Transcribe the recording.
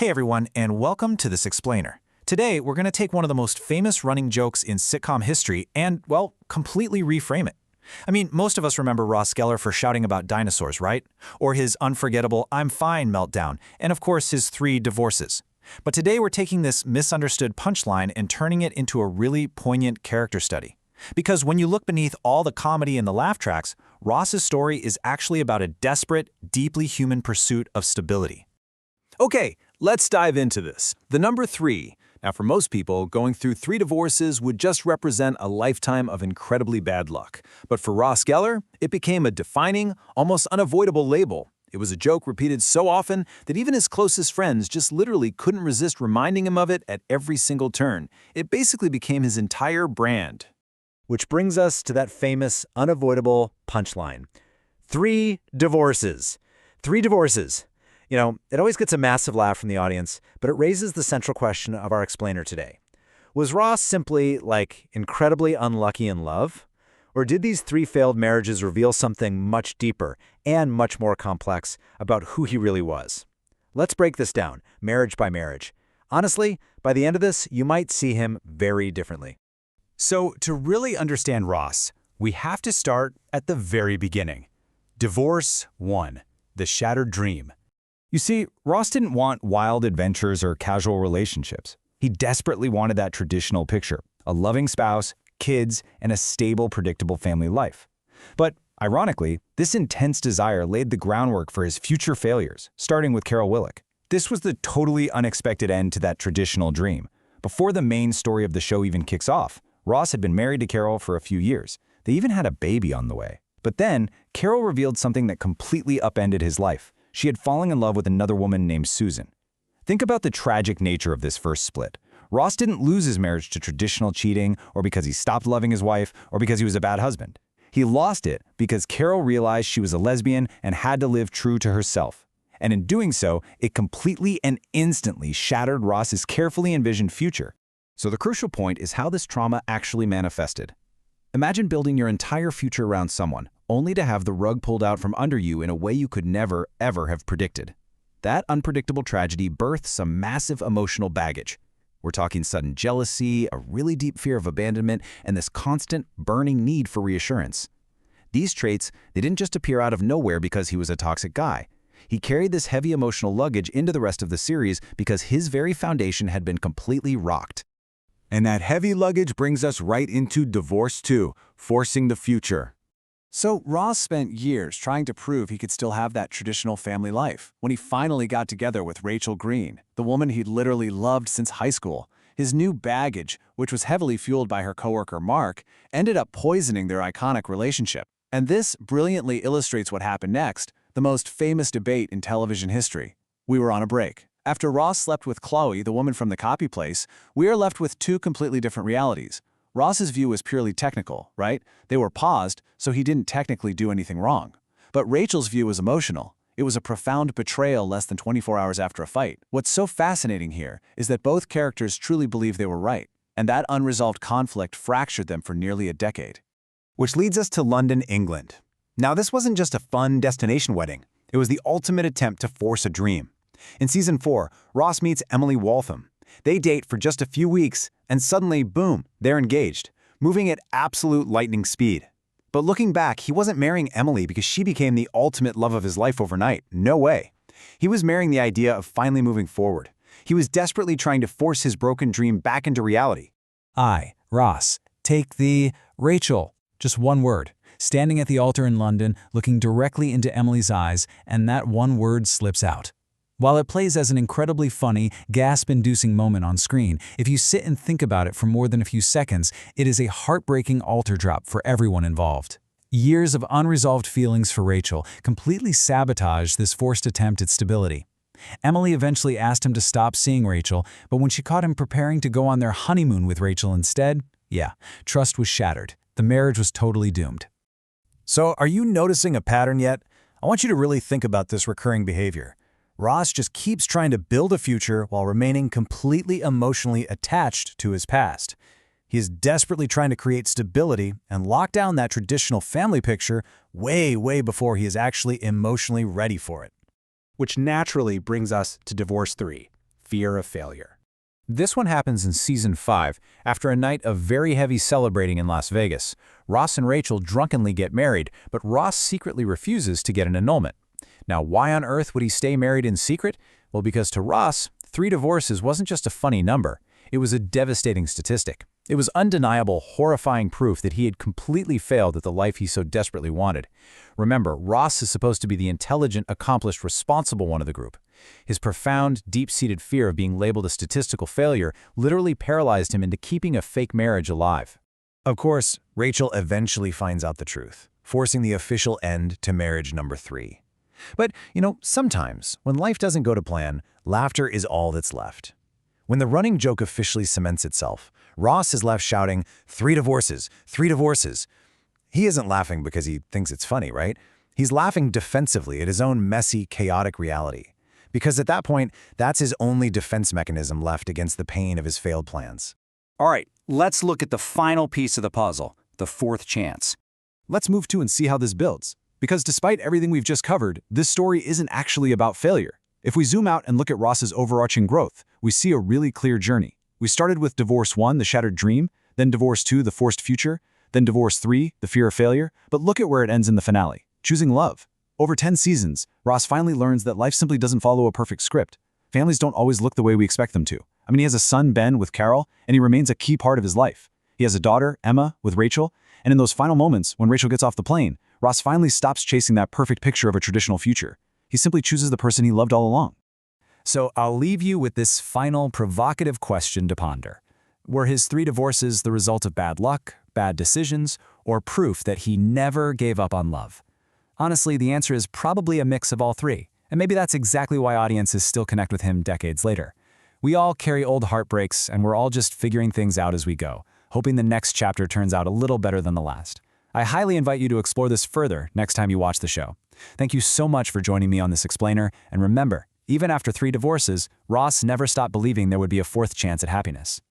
Hey everyone, and welcome to This Explainer. Today, we're going to take one of the most famous running jokes in sitcom history and, well, completely reframe it. I mean, most of us remember Ross Geller for shouting about dinosaurs, right? Or his unforgettable "I'm fine" meltdown, and of course his 3 divorces. But today we're taking this misunderstood punchline and turning it into a really poignant character study. Because when you look beneath all the comedy and the laugh tracks, Ross's story is actually about a desperate, deeply human pursuit of stability. Okay, let's dive into this. The number 3. Now, for most people, going through 3 divorces would just represent a lifetime of incredibly bad luck. But for Ross Geller, it became a defining, almost unavoidable label. It was a joke repeated so often that even his closest friends just literally couldn't resist reminding him of it at every single turn. It basically became his entire brand. Which brings us to that famous, unavoidable punchline. 3 divorces. 3 divorces. You know, it always gets a massive laugh from the audience, but it raises the central question of our explainer today. Was Ross simply, incredibly unlucky in love? Or did these 3 failed marriages reveal something much deeper and much more complex about who he really was? Let's break this down, marriage by marriage. Honestly, by the end of this, you might see him very differently. So, to really understand Ross, we have to start at the very beginning. Divorce 1. The Shattered Dream. You see, Ross didn't want wild adventures or casual relationships. He desperately wanted that traditional picture, a loving spouse, kids, and a stable, predictable family life. But, ironically, this intense desire laid the groundwork for his future failures, starting with Carol Willick. This was the totally unexpected end to that traditional dream. Before the main story of the show even kicks off, Ross had been married to Carol for a few years. They even had a baby on the way. But then, Carol revealed something that completely upended his life. She had fallen in love with another woman named Susan. Think about the tragic nature of this first split. Ross didn't lose his marriage to traditional cheating, or because he stopped loving his wife, or because he was a bad husband. He lost it because Carol realized she was a lesbian and had to live true to herself. And in doing so, it completely and instantly shattered Ross's carefully envisioned future. So the crucial point is how this trauma actually manifested. Imagine building your entire future around someone, only to have the rug pulled out from under you in a way you could never, ever have predicted. That unpredictable tragedy birthed some massive emotional baggage. We're talking sudden jealousy, a really deep fear of abandonment, and this constant, burning need for reassurance. These traits, they didn't just appear out of nowhere because he was a toxic guy. He carried this heavy emotional luggage into the rest of the series because his very foundation had been completely rocked. And that heavy luggage brings us right into Divorce 2, Forcing the Future. So Ross spent years trying to prove he could still have that traditional family life. When he finally got together with Rachel Green, the woman he'd literally loved since high school, his new baggage, which was heavily fueled by her coworker Mark, ended up poisoning their iconic relationship. And this brilliantly illustrates what happened next, the most famous debate in television history. We were on a break. After Ross slept with Chloe, the woman from the copy place, we are left with 2 completely different realities. Ross's view was purely technical, right? They were paused, so he didn't technically do anything wrong. But Rachel's view was emotional. It was a profound betrayal less than 24 hours after a fight. What's so fascinating here is that both characters truly believed they were right, and that unresolved conflict fractured them for nearly a decade. Which leads us to London, England. Now, this wasn't just a fun destination wedding. It was the ultimate attempt to force a dream. In Season 4, Ross meets Emily Waltham. They date for just a few weeks, and suddenly, boom, they're engaged, moving at absolute lightning speed. But looking back, he wasn't marrying Emily because she became the ultimate love of his life overnight. No way. He was marrying the idea of finally moving forward. He was desperately trying to force his broken dream back into reality. Ross, take the Rachel. Just one word. Standing at the altar in London, looking directly into Emily's eyes, and that one word slips out. While it plays as an incredibly funny, gasp-inducing moment on screen, if you sit and think about it for more than a few seconds, it is a heartbreaking altar drop for everyone involved. Years of unresolved feelings for Rachel completely sabotaged this forced attempt at stability. Emily eventually asked him to stop seeing Rachel, but when she caught him preparing to go on their honeymoon with Rachel instead, trust was shattered. The marriage was totally doomed. So, are you noticing a pattern yet? I want you to really think about this recurring behavior. Ross just keeps trying to build a future while remaining completely emotionally attached to his past. He is desperately trying to create stability and lock down that traditional family picture way before he is actually emotionally ready for it. Which naturally brings us to Divorce 3, fear of failure. This one happens in Season 5, after a night of very heavy celebrating in Las Vegas. Ross and Rachel drunkenly get married, but Ross secretly refuses to get an annulment. Now, why on earth would he stay married in secret? Well, because to Ross, 3 divorces wasn't just a funny number. It was a devastating statistic. It was undeniable, horrifying proof that he had completely failed at the life he so desperately wanted. Remember, Ross is supposed to be the intelligent, accomplished, responsible one of the group. His profound, deep-seated fear of being labeled a statistical failure literally paralyzed him into keeping a fake marriage alive. Of course, Rachel eventually finds out the truth, forcing the official end to marriage number 3. But, sometimes, when life doesn't go to plan, laughter is all that's left. When the running joke officially cements itself, Ross is left shouting, 3 divorces, 3 divorces. He isn't laughing because he thinks it's funny, right? He's laughing defensively at his own messy, chaotic reality. Because at that point, that's his only defense mechanism left against the pain of his failed plans. All right, let's look at the final piece of the puzzle, the 4th chance. Let's move to and see how this builds. Because despite everything we've just covered, this story isn't actually about failure. If we zoom out and look at Ross's overarching growth, we see a really clear journey. We started with divorce 1, the shattered dream, then divorce 2, the forced future, then divorce 3, the fear of failure, but look at where it ends in the finale, choosing love. Over 10 seasons, Ross finally learns that life simply doesn't follow a perfect script. Families don't always look the way we expect them to. He has a son, Ben, with Carol, and he remains a key part of his life. He has a daughter, Emma, with Rachel, and in those final moments, when Rachel gets off the plane, Ross finally stops chasing that perfect picture of a traditional future. He simply chooses the person he loved all along. So I'll leave you with this final provocative question to ponder. Were his 3 divorces the result of bad luck, bad decisions, or proof that he never gave up on love? Honestly, the answer is probably a mix of all 3, and maybe that's exactly why audiences still connect with him decades later. We all carry old heartbreaks, and we're all just figuring things out as we go, hoping the next chapter turns out a little better than the last. I highly invite you to explore this further next time you watch the show. Thank you so much for joining me on this explainer, and remember, even after 3 divorces, Ross never stopped believing there would be a 4th chance at happiness.